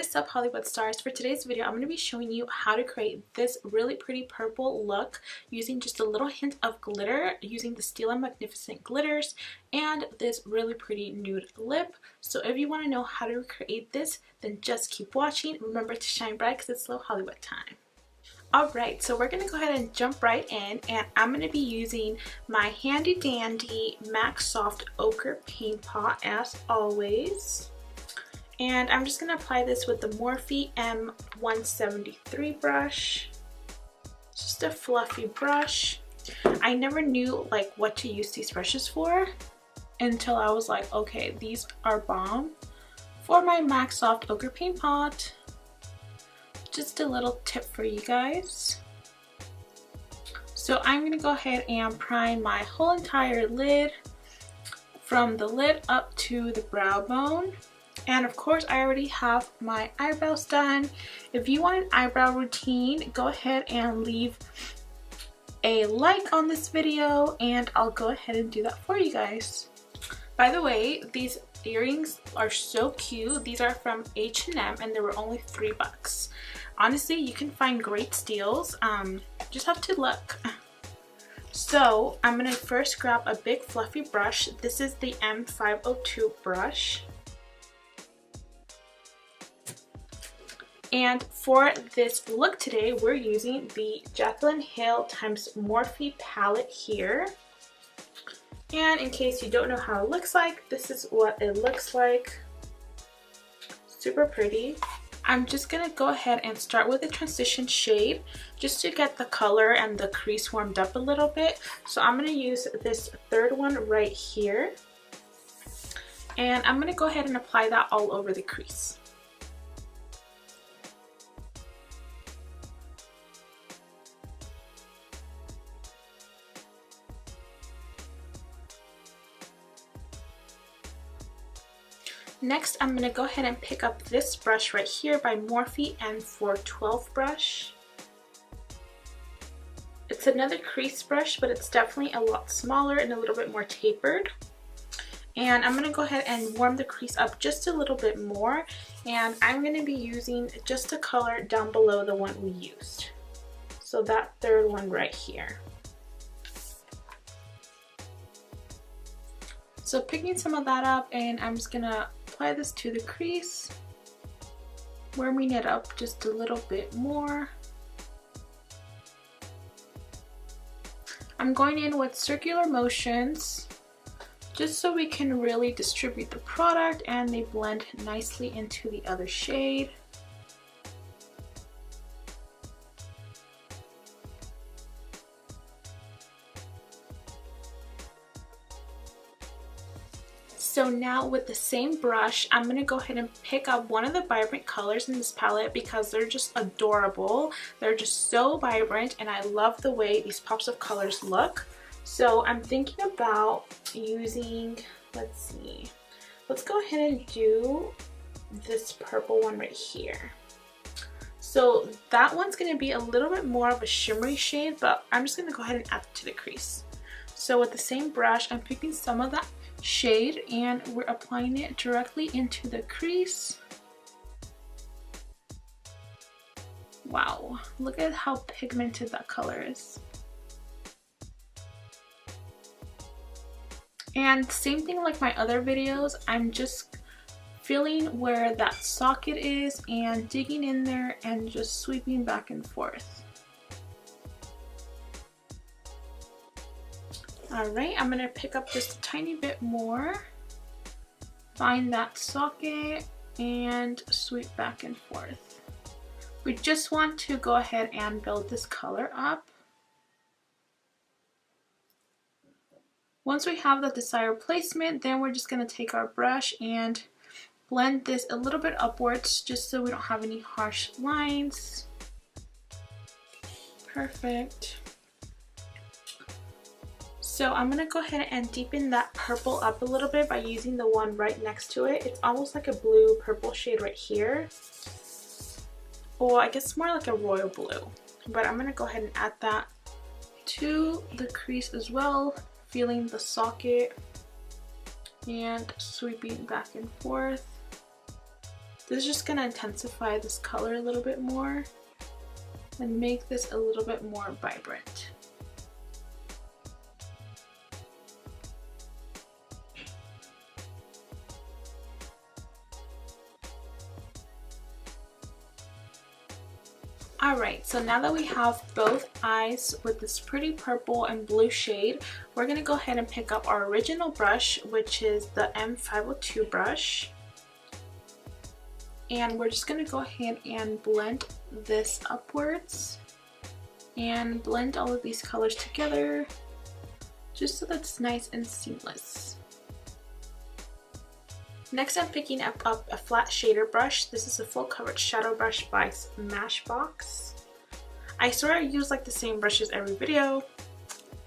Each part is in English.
is up, Hollywood stars? For today's video, I'm going to be showing you how to create this really pretty purple look using just a little hint of glitter, using the Stila Magnificent glitters and this really pretty nude lip. So if you want to know how to create this, then just keep watching. Remember to shine bright because it's slow Hollywood time. Alright, so we're going to go ahead and jump right in, and I'm going to be using my handy dandy MAC Soft Ochre Paint Pot as always. And I'm just going to apply this with the Morphe M173 brush. Just a fluffy brush. I never knew like what to use these brushes for until I was like, okay, these are bomb for my MAC Soft Ochre Paint Pot. Just a little tip for you guys. So I'm going to go ahead and prime my whole entire lid from the lid up to the brow bone. And of course I already have my eyebrows done. If you want an eyebrow routine, go ahead and leave a like on this video and I'll go ahead and do that for you guys. By the way, these earrings are so cute. These are from H&M and they were only $3. Honestly, you can find great steals. Just have to look. So I'm gonna first grab a big fluffy brush. This is the M502 brush. And for this look today, we're using the Jaclyn Hill x Morphe palette here. And in case you don't know how it looks like, this is what it looks like. Super pretty. I'm just going to go ahead and start with the transition shade just to get the color and the crease warmed up a little bit. So I'm going to use this third one right here. And I'm going to go ahead and apply that all over the crease. Next, I'm going to go ahead and pick up this brush right here by Morphe M412 brush. It's another crease brush, but it's definitely a lot smaller and a little bit more tapered. And I'm going to go ahead and warm the crease up just a little bit more. And I'm going to be using just a color down below the one we used. So that third one right here. So picking some of that up, and I'm just going to apply this to the crease, warming it up just a little bit more. I'm going in with circular motions just so we can really distribute the product and they blend nicely into the other shade. So now with the same brush, I'm going to go ahead and pick up one of the vibrant colors in this palette because they're just adorable. They're just so vibrant and I love the way these pops of colors look. So I'm thinking about using, let's see, let's go ahead and do this purple one right here. So that one's going to be a little bit more of a shimmery shade, but I'm just going to go ahead and add it to the crease. So with the same brush, I'm picking some of that shade and we're applying it directly into the crease. Wow, look at how pigmented that color is. And same thing like my other videos, I'm just feeling where that socket is and digging in there and just sweeping back and forth. Alright, I'm going to pick up just a tiny bit more, find that socket, and sweep back and forth. We just want to go ahead and build this color up. Once we have the desired placement, then we're just going to take our brush and blend this a little bit upwards just so we don't have any harsh lines. Perfect. So I'm going to go ahead and deepen that purple up a little bit by using the one right next to it. It's almost like a blue purple shade right here. Or I guess more like a royal blue. But I'm going to go ahead and add that to the crease as well, feeling the socket and sweeping back and forth. This is just going to intensify this color a little bit more and make this a little bit more vibrant. Alright, so now that we have both eyes with this pretty purple and blue shade, we're going to go ahead and pick up our original brush, which is the M502 brush. And we're just going to go ahead and blend this upwards and blend all of these colors together just so that it's nice and seamless. Next, I'm picking up a flat shader brush. This is a full coverage shadow brush by Smashbox. I sort of use like the same brushes every video.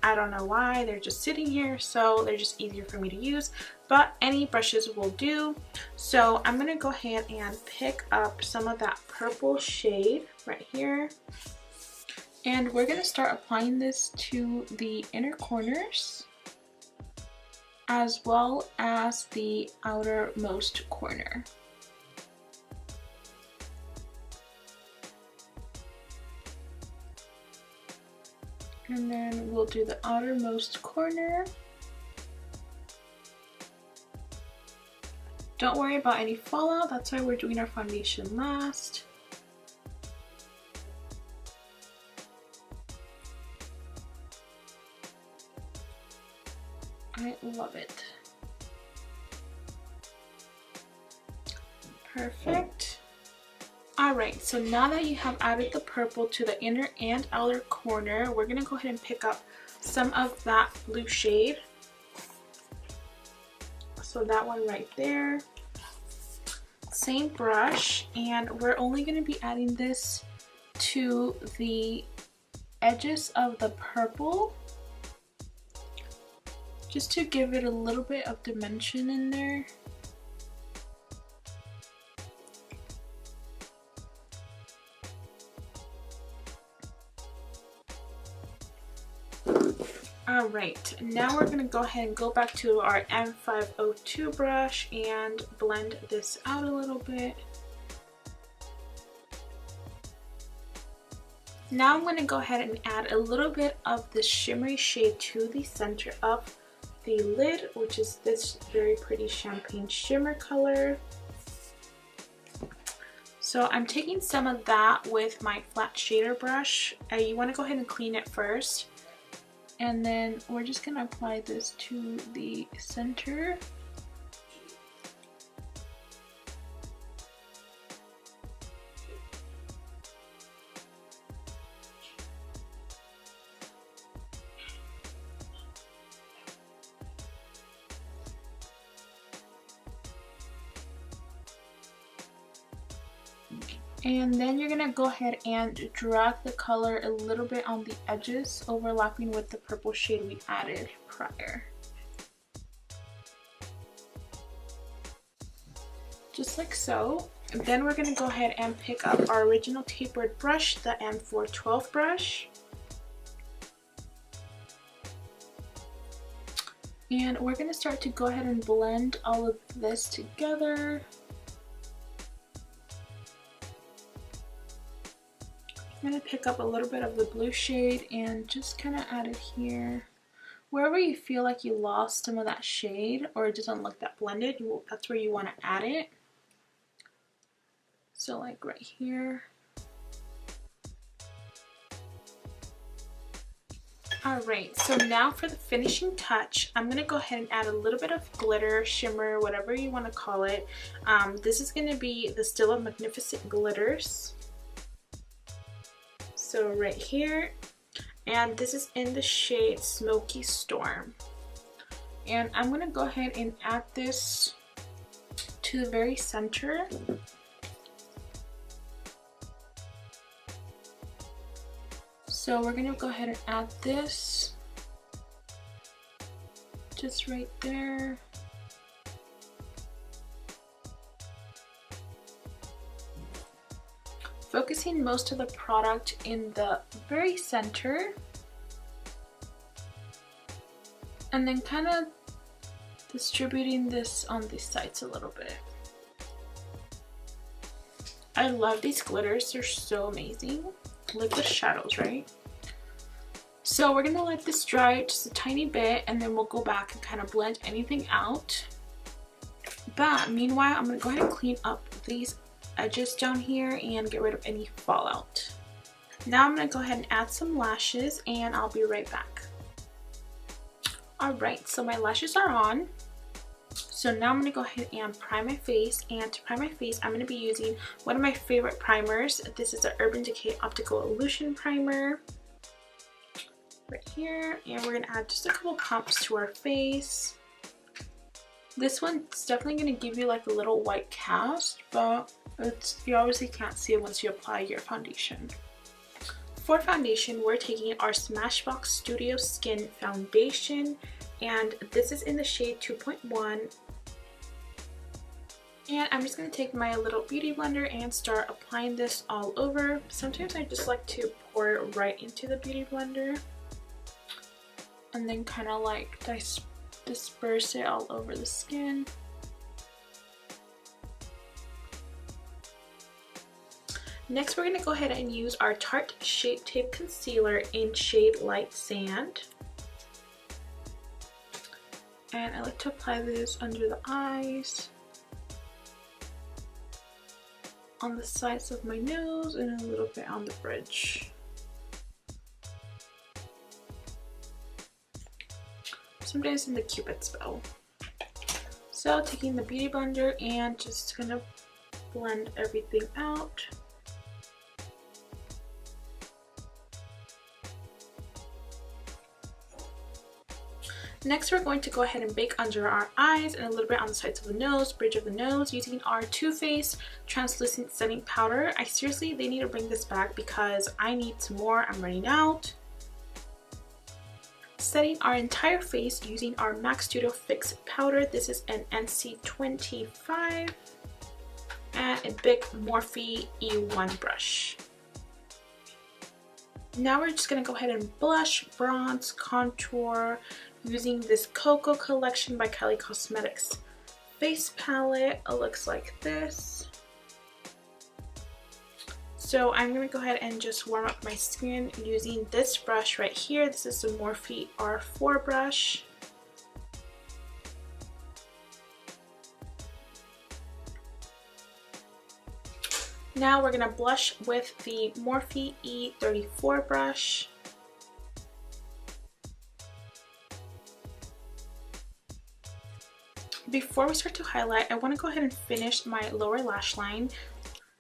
I don't know why, they're just sitting here, so they're just easier for me to use, but any brushes will do. So I'm gonna go ahead and pick up some of that purple shade right here, and we're gonna start applying this to the inner corners as well as the outermost corner. And then we'll do the outermost corner. Don't worry about any fallout, that's why we're doing our foundation last. I love it. Perfect. Alright, so now that you have added the purple to the inner and outer corner, we're going to go ahead and pick up some of that blue shade. So that one right there. Same brush, and we're only going to be adding this to the edges of the purple, just to give it a little bit of dimension in there. Alright, now we're going to go ahead and go back to our M502 brush and blend this out a little bit. Now I'm going to go ahead and add a little bit of the shimmery shade to the center of the lid, which is this very pretty champagne shimmer color. So I'm taking some of that with my flat shader brush. You want to go ahead and clean it first. And then we're just going to apply this to the center. And then you're going to go ahead and drag the color a little bit on the edges, overlapping with the purple shade we added prior. Just like so. And then we're going to go ahead and pick up our original tapered brush, the M412 brush. And we're going to start to go ahead and blend all of this together. I'm going to pick up a little bit of the blue shade and just kind of add it here. Wherever you feel like you lost some of that shade or it doesn't look that blended, that's where you want to add it. So like right here. Alright, so now for the finishing touch, I'm going to go ahead and add a little bit of glitter, shimmer, whatever you want to call it. This is going to be the Still of Magnificent Glitters. So right here, and this is in the shade Smoky Storm. And I'm going to go ahead and add this to the very center. So we're going to go ahead and add this just right there. Focusing most of the product in the very center, and then kind of distributing this on the sides a little bit. I love these glitters. They're so amazing. Liquid shadows, right? So we're gonna let this dry just a tiny bit, and then we'll go back and kind of blend anything out. But meanwhile, I'm gonna go ahead and clean up these edges down here and get rid of any fallout. Now I'm gonna go ahead and add some lashes, and I'll be right back. Alright, so my lashes are on. So now I'm going to go ahead and prime my face, and to prime my face I'm going to be using one of my favorite primers. This is the Urban Decay Optical Illusion Primer right here, and we're going to add just a couple pumps to our face. This one's definitely going to give you like a little white cast, but you obviously can't see it once you apply your foundation. For foundation, we're taking our Smashbox Studio Skin Foundation, and this is in the shade 2.1. And I'm just going to take my little beauty blender and start applying this all over. Sometimes I just like to pour it right into the beauty blender and then kind of like disperse it all over the skin. Next, we're going to go ahead and use our Tarte Shape Tape Concealer in shade Light Sand. And I like to apply this under the eyes, on the sides of my nose, and a little bit on the bridge. Sometimes in the Cupid's bow. So taking the beauty blender and just gonna blend everything out. Next, we're going to go ahead and bake under our eyes and a little bit on the sides of the nose, bridge of the nose, using our Too Faced Translucent Setting Powder. They need to bring this back because I need some more. I'm running out. Setting our entire face using our MAC Studio Fix Powder. This is an NC25 and a big Morphe E1 brush. Now we're just going to go ahead and blush, bronze, contour, using this Cocoa Collection by Kylie Cosmetics face palette. It looks like this. So I'm going to go ahead and just warm up my skin using this brush right here. This is the Morphe R4 brush. Now we're going to blush with the Morphe E34 brush. Before we start to highlight, I want to go ahead and finish my lower lash line.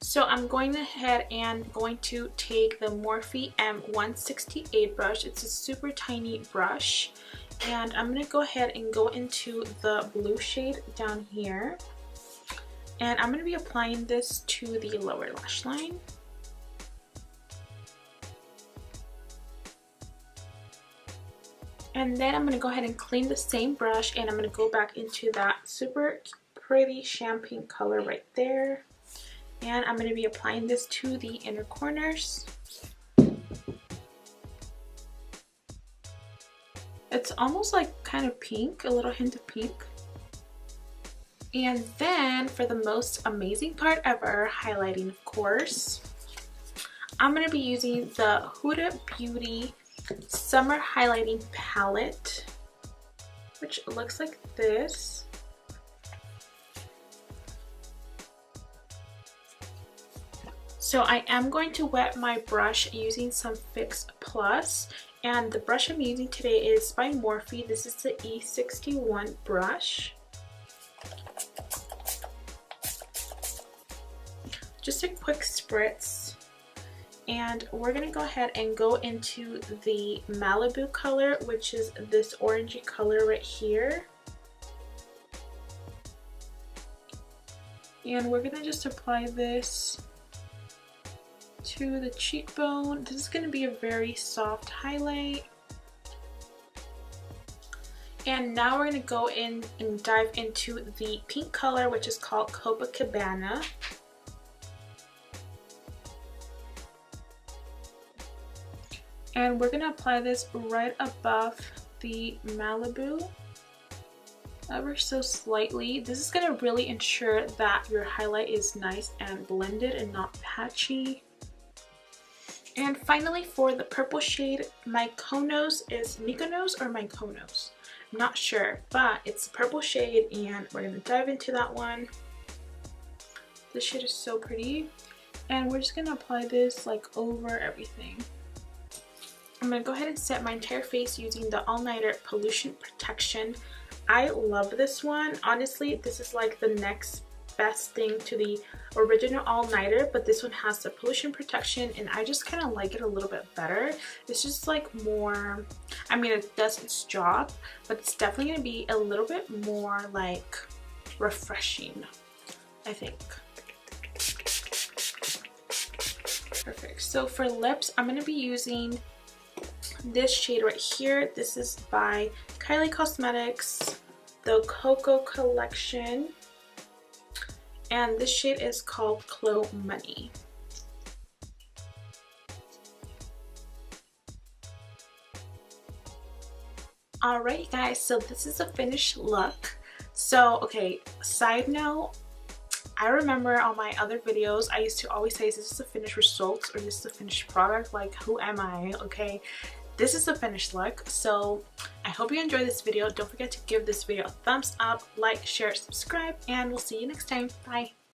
So I'm going ahead and going to take the Morphe M168 brush. It's a super tiny brush. And I'm going to go ahead and go into the blue shade down here. And I'm going to be applying this to the lower lash line. And then I'm going to go ahead and clean the same brush, and I'm going to go back into that super pretty champagne color right there. And I'm going to be applying this to the inner corners. It's almost like kind of pink, a little hint of pink. And then for the most amazing part ever, highlighting of course, I'm going to be using the Huda Beauty Summer Highlighting Palette, which looks like this. So I am going to wet my brush using some Fix Plus, and the brush I'm using today is by Morphe. This is the E61 brush. Just a quick spritz. And we're going to go ahead and go into the Malibu color, which is this orangey color right here. And we're going to just apply this to the cheekbone. This is going to be a very soft highlight. And now we're going to go in and dive into the pink color, which is called Copacabana. And we're going to apply this right above the Malibu, ever so slightly. This is going to really ensure that your highlight is nice and blended and not patchy. And finally, for the purple shade, Mykonos is Mykonos or Mykonos? I'm not sure, but it's a purple shade and we're going to dive into that one. This shade is so pretty. And we're just going to apply this like over everything. I'm going to go ahead and set my entire face using the All Nighter Pollution Protection. I love this one. Honestly, this is like the next best thing to the original All Nighter, but this one has the pollution protection and I just kind of like it a little bit better. It's just like more, I mean, it does its job, but it's definitely going to be a little bit more like refreshing, I think. Perfect. So for lips, I'm going to be using this shade right here. This is by Kylie Cosmetics, the Cocoa Collection, and this shade is called Clo Money. Alright guys, so this is a finished look. So okay, side note, I remember on my other videos I used to always say, is this a finished result or this is a finished product? Like, who am I? Okay, this is a finished look. So I hope you enjoyed this video. Don't forget to give this video a thumbs up, like, share, subscribe, and we'll see you next time. Bye.